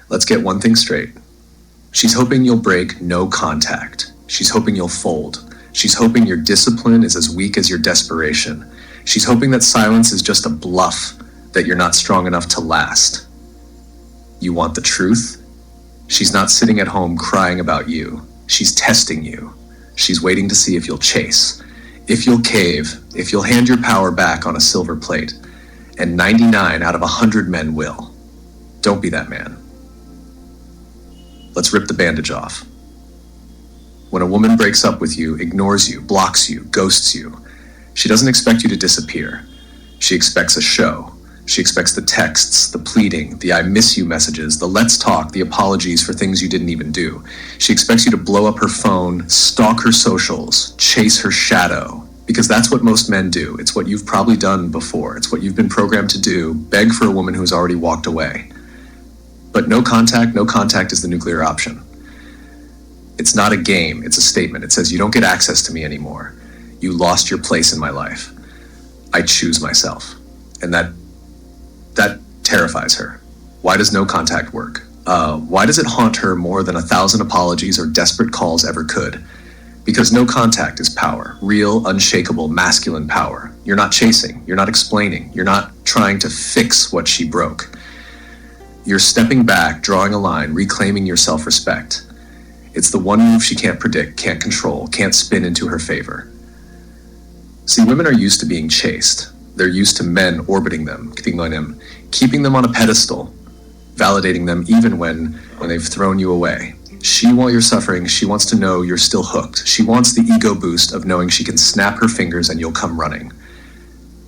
Let's get one thing straight. She's hoping you'll break no contact. She's hoping you'll fold. She's hoping your discipline is as weak as your desperation. She's hoping that silence is just a bluff, that you're not strong enough to last. You want the truth? She's not sitting at home crying about you. She's testing you. She's waiting to see if you'll chase, if you'll cave, if you'll hand your power back on a silver plate. And 99 out of 100 men will. Don't be that man. Let's rip the bandage off. When a woman breaks up with you, ignores you, blocks you, ghosts you, she doesn't expect you to disappear. She expects a show. She expects the texts, the pleading, the I miss you messages, the let's talk, the apologies for things you didn't even do. She expects you to blow up her phone, stalk her socials, chase her shadow, because that's what most men do. It's what you've probably done before. It's what you've been programmed to do, beg for a woman who's already walked away. But no contact is the nuclear option. It's not a game, it's a statement. It says you don't get access to me anymore. You lost your place in my life. I choose myself. And that terrifies her. Why does no contact work? Why does it haunt her more than 1,000 apologies or desperate calls ever could? Because no contact is power, real, unshakable, masculine power. You're not chasing, you're not explaining, you're not trying to fix what she broke. You're stepping back, drawing a line, reclaiming your self-respect. It's the one move she can't predict, can't control, can't spin into her favor. See, women are used to being chased. They're used to men orbiting them, keeping them on a pedestal, validating them even when they've thrown you away. While you're suffering, she wants to know you're still hooked. She wants the ego boost of knowing she can snap her fingers and you'll come running.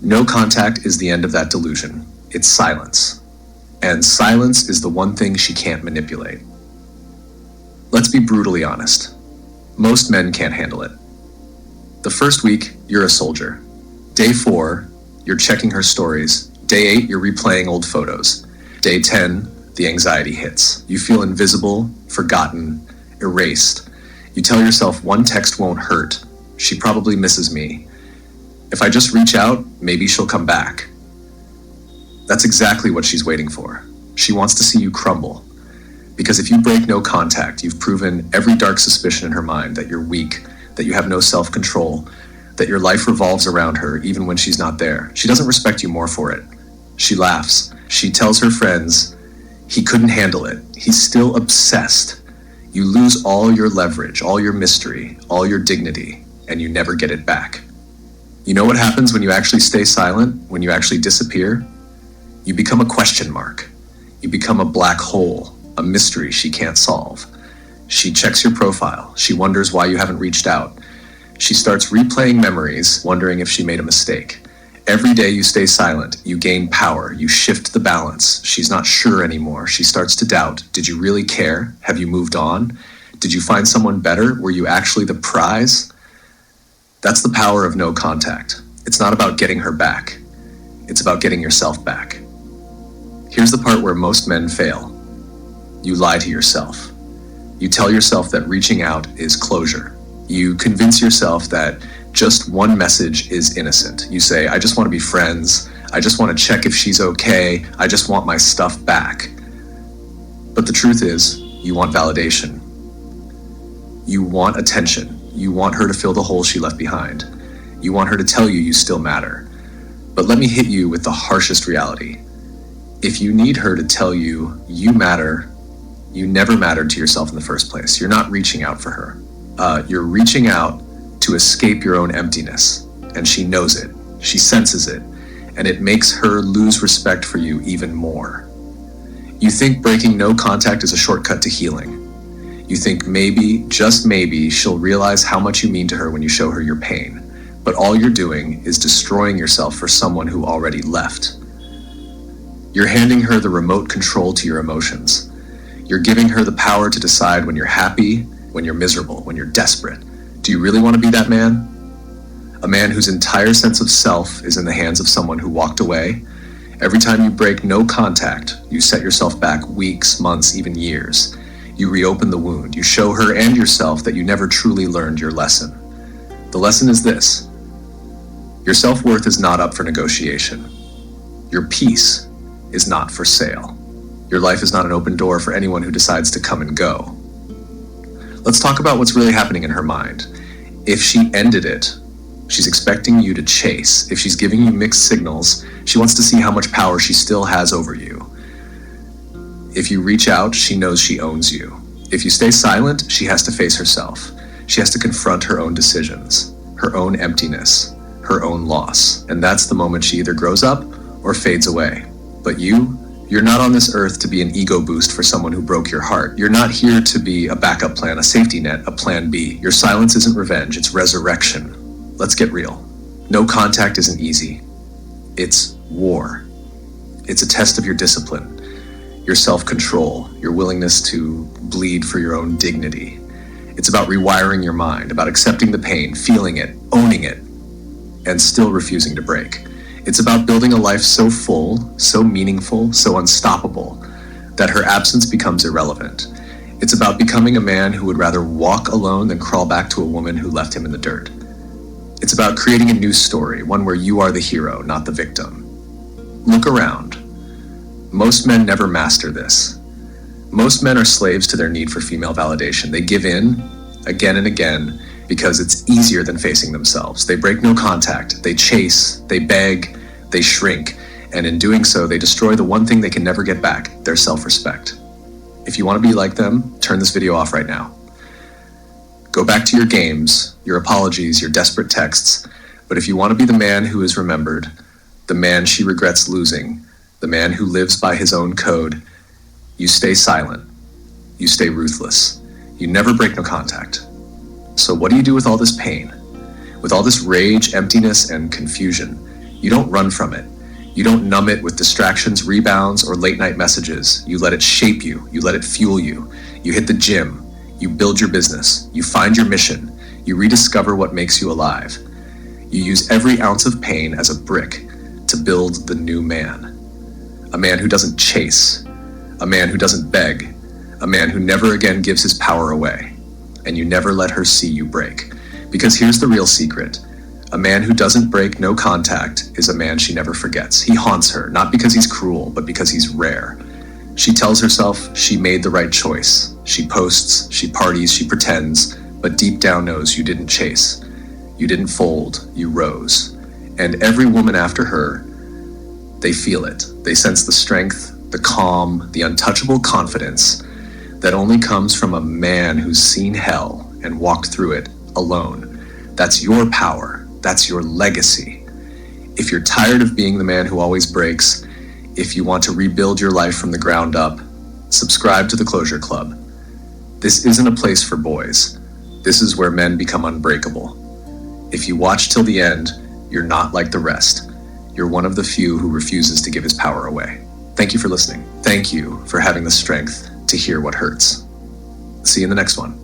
No contact is the end of that delusion. It's silence. And silence is the one thing she can't manipulate. Let's be brutally honest. Most men can't handle it. The first week, you're a soldier. Day 4, you're checking her stories. Day 8, you're replaying old photos. Day 10, the anxiety hits. You feel invisible, forgotten, erased. You tell yourself one text won't hurt. She probably misses me. If I just reach out, maybe she'll come back. That's exactly what she's waiting for. She wants to see you crumble. Because if you break no contact, you've proven every dark suspicion in her mind that you're weak, that you have no self-control, that your life revolves around her even when she's not there. She doesn't respect you more for it. She laughs. She tells her friends, he couldn't handle it. He's still obsessed. You lose all your leverage, all your mystery, all your dignity, and you never get it back. You know what happens when you actually stay silent, when you actually disappear? You become a question mark. You become a black hole, a mystery she can't solve. She checks your profile. She wonders why you haven't reached out. She starts replaying memories, wondering if she made a mistake. Every day you stay silent, you gain power, you shift the balance. She's not sure anymore. She starts to doubt. Did you really care? Have you moved on? Did you find someone better? Were you actually the prize? That's the power of no contact. It's not about getting her back. It's about getting yourself back. Here's the part where most men fail. You lie to yourself. You tell yourself that reaching out is closure. You convince yourself that just one message is innocent. You say, I just want to be friends. I just want to check if she's okay. I just want my stuff back. But the truth is, you want validation. You want attention. You want her to fill the hole she left behind. You want her to tell you still matter. But let me hit you with the harshest reality. If you need her to tell you you matter, you never mattered to yourself in the first place. You're not reaching out for her. You're reaching out to escape your own emptiness, and she knows it, she senses it, and it makes her lose respect for you even more. You think breaking no contact is a shortcut to healing. You think maybe, just maybe, she'll realize how much you mean to her when you show her your pain, but all you're doing is destroying yourself for someone who already left. You're handing her the remote control to your emotions. You're giving her the power to decide when you're happy, when you're miserable, when you're desperate. Do you really want to be that man? A man whose entire sense of self is in the hands of someone who walked away? Every time you break no contact, you set yourself back weeks, months, even years. You reopen the wound. You show her and yourself that you never truly learned your lesson. The lesson is this. Your self-worth is not up for negotiation. Your peace is not for sale. Your life is not an open door for anyone who decides to come and go. Let's talk about what's really happening in her mind. If she ended it, she's expecting you to chase. If she's giving you mixed signals, she wants to see how much power she still has over you. If you reach out, she knows she owns you. If you stay silent, she has to face herself. She has to confront her own decisions, her own emptiness, her own loss. And that's the moment she either grows up or fades away. But you're not on this earth to be an ego boost for someone who broke your heart. You're not here to be a backup plan, a safety net, a plan B. Your silence isn't revenge, it's resurrection. Let's get real. No contact isn't easy. It's war. It's a test of your discipline, your self-control, your willingness to bleed for your own dignity. It's about rewiring your mind, about accepting the pain, feeling it, owning it, and still refusing to break. It's about building a life so full, so meaningful, so unstoppable, that her absence becomes irrelevant. It's about becoming a man who would rather walk alone than crawl back to a woman who left him in the dirt. It's about creating a new story, one where you are the hero, not the victim. Look around. Most men never master this. Most men are slaves to their need for female validation. They give in again and again because it's easier than facing themselves. They break no contact. They chase, they beg, they shrink. And in doing so, they destroy the one thing they can never get back, their self-respect. If you want to be like them, turn this video off right now. Go back to your games, your apologies, your desperate texts. But if you want to be the man who is remembered, the man she regrets losing, the man who lives by his own code, you stay silent. You stay ruthless. You never break no contact. So what do you do with all this pain? With all this rage, emptiness, and confusion? You don't run from it. You don't numb it with distractions, rebounds, or late night messages. You let it shape you. You let it fuel you. You hit the gym. You build your business. You find your mission. You rediscover what makes you alive. You use every ounce of pain as a brick to build the new man. A man who doesn't chase. A man who doesn't beg. A man who never again gives his power away. And you never let her see you break. Because here's the real secret. A man who doesn't break no contact is a man she never forgets. He haunts her, not because he's cruel, but because he's rare. She tells herself she made the right choice. She posts, she parties, she pretends, but deep down knows you didn't chase. You didn't fold, you rose. And every woman after her, they feel it. They sense the strength, the calm, the untouchable confidence that only comes from a man who's seen hell and walked through it alone. That's your power. That's your legacy. If you're tired of being the man who always breaks, if you want to rebuild your life from the ground up, subscribe to the Closure Club. This isn't a place for boys. This is where men become unbreakable. If you watch till the end, you're not like the rest. You're one of the few who refuses to give his power away. Thank you for listening. Thank you for having the strength to hear what hurts. See you in the next one.